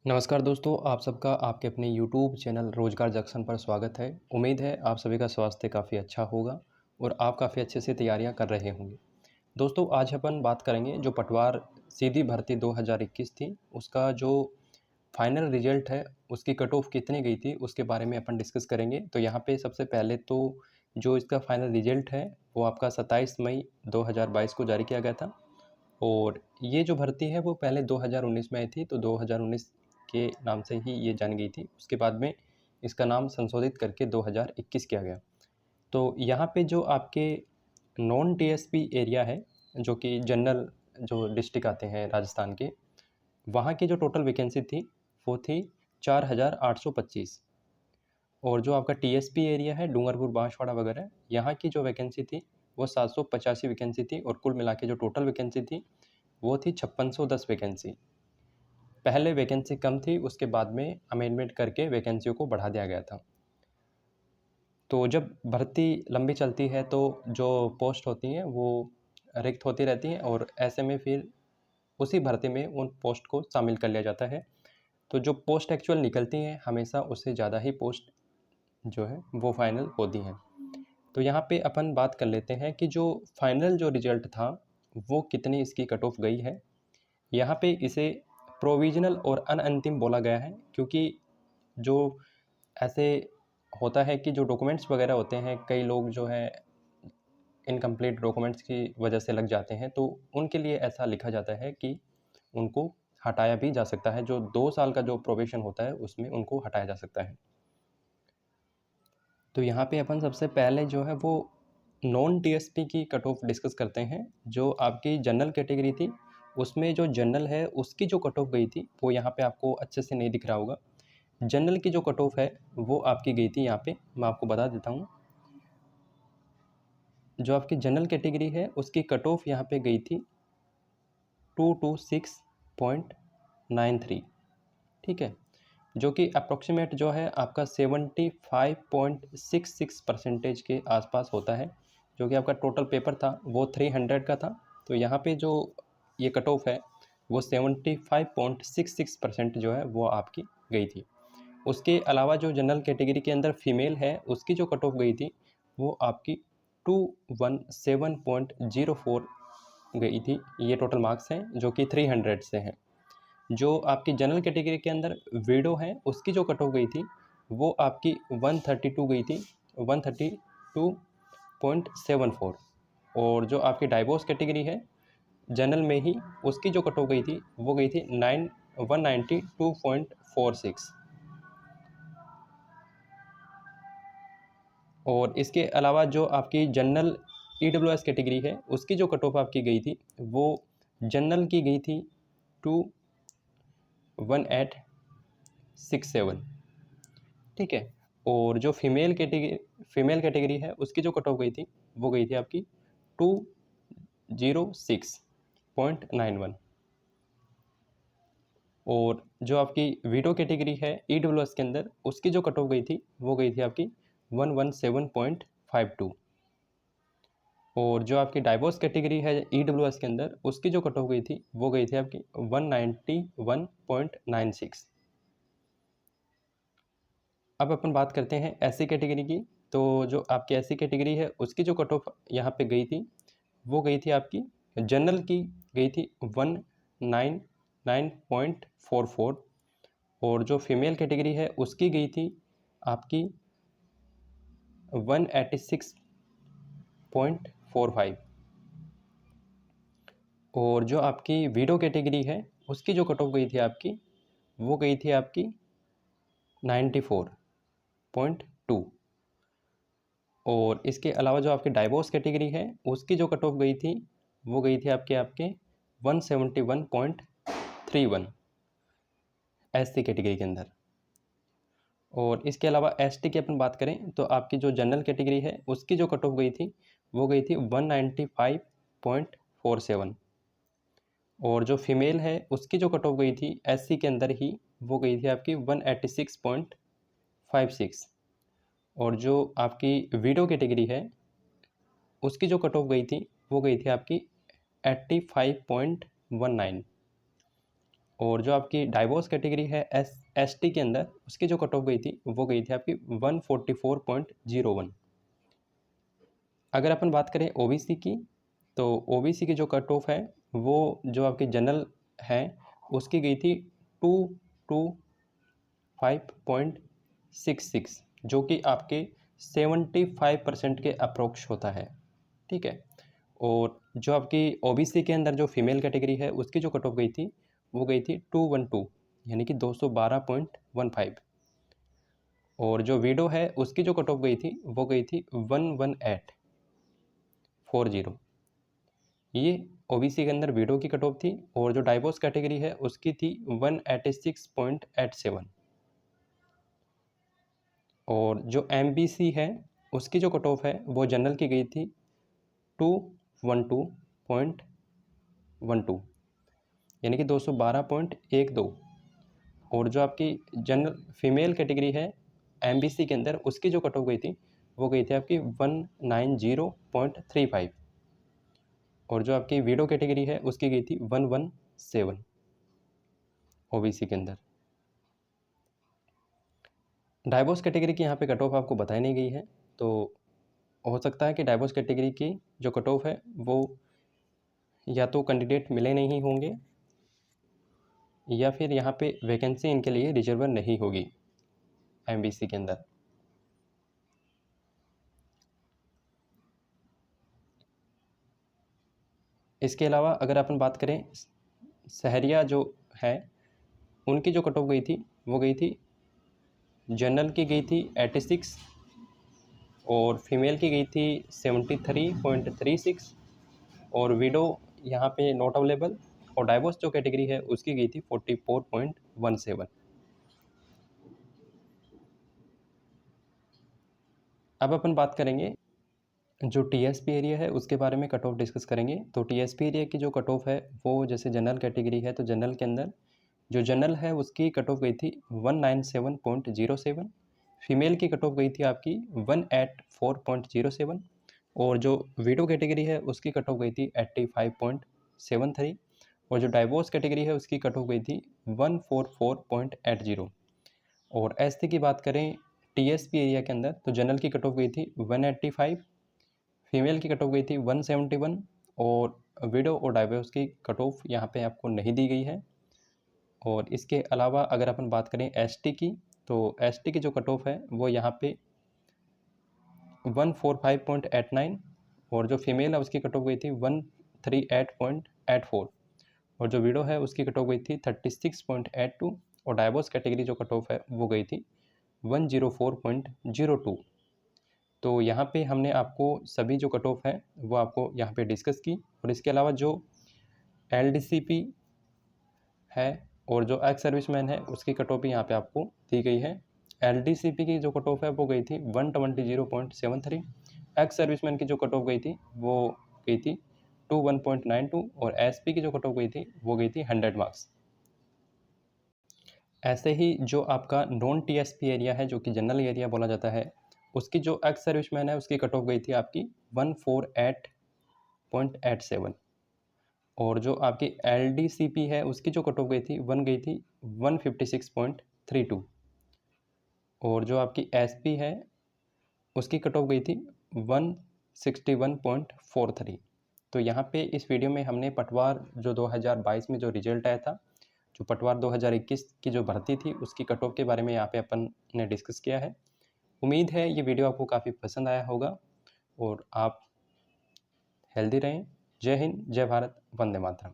नमस्कार दोस्तों, आप सबका आपके अपने यूट्यूब चैनल रोजगार जंक्शन पर स्वागत है। उम्मीद है आप सभी का स्वास्थ्य काफ़ी अच्छा होगा और आप काफ़ी अच्छे से तैयारियां कर रहे होंगे। दोस्तों, आज अपन बात करेंगे जो पटवार सीधी भर्ती 2021 थी, उसका जो फाइनल रिजल्ट है, उसकी कट ऑफ कितनी गई थी, उसके बारे में अपन डिस्कस करेंगे। तो यहाँ पे सबसे पहले तो जो इसका फाइनल रिजल्ट है, वो आपका 27 मई 2022 को जारी किया गया था। और ये जो भर्ती है वो पहले 2019 में आई थी, तो 2019 के नाम से ही ये जानी गई थी। उसके बाद में इसका नाम संशोधित करके 2021 किया गया। तो यहाँ पे जो आपके नॉन टीएसपी एरिया है, जो कि जनरल जो डिस्ट्रिक्ट आते हैं राजस्थान के, वहाँ की जो टोटल वैकेंसी थी वो थी 4825। और जो आपका टीएसपी एरिया है डूंगरपुर बांसवाड़ा वगैरह, यहाँ की जो वैकेंसी थी वो 785 वैकेंसी थी। और कुल मिला के जो टोटल वैकेंसी थी वो थी 5610 वैकेंसी। पहले वैकेंसी कम थी, उसके बाद में अमेंडमेंट करके वैकेंसियों को बढ़ा दिया गया था। तो जब भर्ती लंबी चलती है तो जो पोस्ट होती हैं वो रिक्त होती रहती हैं, और ऐसे में फिर उसी भर्ती में उन पोस्ट को शामिल कर लिया जाता है। तो जो पोस्ट एक्चुअल निकलती हैं हमेशा उससे ज़्यादा ही पोस्ट जो है वो फाइनल होती हैं। तो यहाँ पे अपन बात कर लेते हैं कि जो फाइनल जो रिजल्ट था वो कितनी इसकी कट ऑफ गई है। यहाँ पे इसे प्रोविजनल और अनअंतिम बोला गया है, क्योंकि जो ऐसे होता है कि जो डॉक्यूमेंट्स वगैरह होते हैं, कई लोग जो है इनकम्प्लीट डॉक्यूमेंट्स की वजह से लग जाते हैं, तो उनके लिए ऐसा लिखा जाता है कि उनको हटाया भी जा सकता है। जो 2 साल का जो प्रोबेशन होता है उसमें उनको हटाया जा सकता है। तो यहाँ पे अपन सबसे पहले जो है वो नॉन टीएसपी की कट ऑफ डिस्कस करते हैं। जो आपकी जनरल कैटेगरी थी उसमें जो जनरल है उसकी जो कट ऑफ गई थी वो यहाँ पे आपको अच्छे से नहीं दिख रहा होगा। जनरल की जो कट ऑफ है वो आपकी गई थी, यहाँ पे मैं आपको बता देता हूँ। जो आपकी जनरल कैटेगरी है उसकी कट ऑफ यहाँ पे गई थी 226.93, ठीक है, जो कि अप्रोक्सीमेट जो है आपका 75.66% के आसपास होता है। जो कि आपका टोटल पेपर था वो 300 का था। तो यहाँ पे जो ये कट ऑफ है वो 75.66% जो है वो आपकी गई थी। उसके अलावा जो जनरल कैटेगरी के अंदर फीमेल है उसकी जो कट ऑफ गई थी वो आपकी 217.04 गई थी। ये टोटल मार्क्स हैं जो कि 300 से हैं। जो आपकी जनरल कैटेगरी के अंदर विडो है उसकी जो कट ऑफ गई थी वो आपकी 132 गई थी, 132.74। और जो आपकी डाइवोर्स कैटेगरी है जनरल में ही, उसकी जो कट ऑफ गई थी वो गई थी 192.46। और इसके अलावा जो आपकी जनरल ईडब्ल्यूएस कैटेगरी है उसकी जो कट ऑफ आपकी गई थी वो जनरल की गई थी 21867, ठीक है। और जो फीमेल कैटेगरी है उसकी जो कट ऑफ गई थी वो गई थी आपकी 206.91। और जो आपकी वीडो कैटेगरी है ईडब्ल्यूएस के अंदर उसकी जो कट ऑफ गई थी वो गई थी आपकी 117.52। और जो आपकी डाइवोर्स कैटेगरी है ईडब्ल्यूएस के अंदर उसकी जो कट ऑफ गई थी वो गई थी आपकी 191.96। अब अपन बात करते हैं एससी कैटेगरी की। तो जो आपकी एससी कैटेगरी है उसकी जो कट ऑफ यहाँ पे गई थी वो गई थी आपकी, जनरल की गई थी 199.44। और जो फीमेल कैटेगरी है उसकी गई थी आपकी 186.45। और जो आपकी वीडो कैटेगरी है उसकी जो कट ऑफ गई थी आपकी वो गई थी आपकी 94.2। और इसके अलावा जो आपकी डाइवोर्स कैटेगरी है उसकी जो कट ऑफ गई थी वो गई थी आपके 171.31 एससी कैटेगरी के अंदर। और इसके अलावा एसटी की अपन बात करें तो आपकी जो जनरल कैटेगरी है उसकी जो कट ऑफ गई थी वो गई थी 195.47। और जो फीमेल है उसकी जो कट ऑफ गई थी एससी के अंदर ही वो गई थी आपकी 186.56। और जो आपकी वीडो कैटेगरी है उसकी जो कट ऑफ गई थी वो गई थी आपकी 85.19। और जो आपकी डाइवोर्स कैटेगरी है ST के अंदर, उसकी जो कट ऑफ गई थी वो गई थी आपकी 144.01। अगर अपन बात करें OBC की, तो OBC की जो कट ऑफ है वो जो आपकी जनरल है उसकी गई थी 225.66, जो कि आपके 75% के अप्रोक्स होता है, ठीक है। और जो आपकी OBC के अंदर जो फीमेल कैटेगरी है उसकी जो कट ऑफ गई थी वो गई थी 212, यानी कि 212.15। और जो वीडो है उसकी जो कट ऑफ गई थी वो गई थी 118.40। ये OBC के अंदर वीडो की कट ऑफ थी। और जो डाइवोर्स कैटेगरी है उसकी थी 186.87। और जो MBC है उसकी जो कट ऑफ है वो जनरल की गई थी 212.12, यानी कि 212.12। और जो आपकी जनरल फीमेल कैटेगरी है MBC के अंदर उसकी जो कट ऑफ गई थी वो गई थी आपकी 190.35। और जो आपकी वीडो कैटेगरी है उसकी गई थी 117 OBC के अंदर। डाइवोर्स कैटेगरी की यहाँ पे कट ऑफ आपको बताई नहीं गई है, तो हो सकता है कि डाइवोर्स कैटेगरी की जो कट ऑफ है वो या तो कैंडिडेट मिले नहीं होंगे या फिर यहाँ पे वैकेंसी इनके लिए रिजर्व नहीं होगी MBC के अंदर। इसके अलावा अगर अपन बात करें सहरिया जो है उनकी जो कट ऑफ गई थी वो गई थी, जनरल की गई थी 86 और फीमेल की गई थी 73.36। और विडो यहाँ पे नॉट अवेलेबल। और डाइवोर्स जो कैटेगरी है उसकी गई थी 44.17। अब अपन बात करेंगे जो TSP एरिया है उसके बारे में कट ऑफ डिस्कस करेंगे। तो TSP एरिया की जो कट ऑफ है वो जैसे जनरल कैटेगरी है तो जनरल के अंदर जो जनरल है उसकी कट ऑफ गई थी 197.07। फीमेल की कट ऑफ गई थी आपकी 184.07। और जो वीडो कैटेगरी है उसकी कट ऑफ गई थी 85.73। और जो डाइवोर्स कैटेगरी है उसकी कट ऑफ गई थी 144.80। और ST की बात करें TSP एरिया के अंदर तो जनरल की कट ऑफ गई थी 185, फीमेल की कट ऑफ गई थी 171। और विडो और डाइवोर्स की कट ऑफ यहाँ पे आपको नहीं दी गई है। और इसके अलावा अगर अपन बात करें ST की, तो ST की जो कट ऑफ है वो यहाँ पे 145.89। और जो फीमेल है उसकी कट ऑफ गई थी 138.84। और जो विडो है उसकी कट ऑफ गई थी 36.82। और डाइवोर्स कैटेगरी जो कट ऑफ है वो गई थी 104.02। तो यहाँ पे हमने आपको सभी जो कट ऑफ है वो आपको यहाँ पे डिस्कस की। और इसके अलावा जो LDCP है और जो एक्स सर्विसमैन है उसकी कट ऑफ भी यहाँ पे आपको दी गई है। LDCP की जो कट ऑफ है वो गई थी 120.73। एक्स सर्विसमैन की जो कट ऑफ गई थी वो गई थी 21.92। और SP की जो कट ऑफ गई थी वो गई थी 100 मार्क्स। ऐसे ही जो आपका नॉन TSP एरिया है जो कि जनरल एरिया बोला जाता है उसकी जो एक्स सर्विसमैन है उसकी कट ऑफ गई थी आपकी 148.87। और जो आपकी LDCP है उसकी जो कट ऑफ गई थी 156.32। और जो आपकी SP है उसकी कट ऑफ गई थी 161.43। तो यहाँ पे इस वीडियो में हमने पटवार जो 2022 में जो रिजल्ट आया था, जो पटवार 2021 की जो भर्ती थी उसकी कट ऑफ के बारे में यहाँ पे अपन ने डिस्कस किया है। उम्मीद है ये वीडियो आपको काफ़ी पसंद आया होगा और आप हेल्दी रहें। जय हिंद, जय भारत, वंदे मातरम।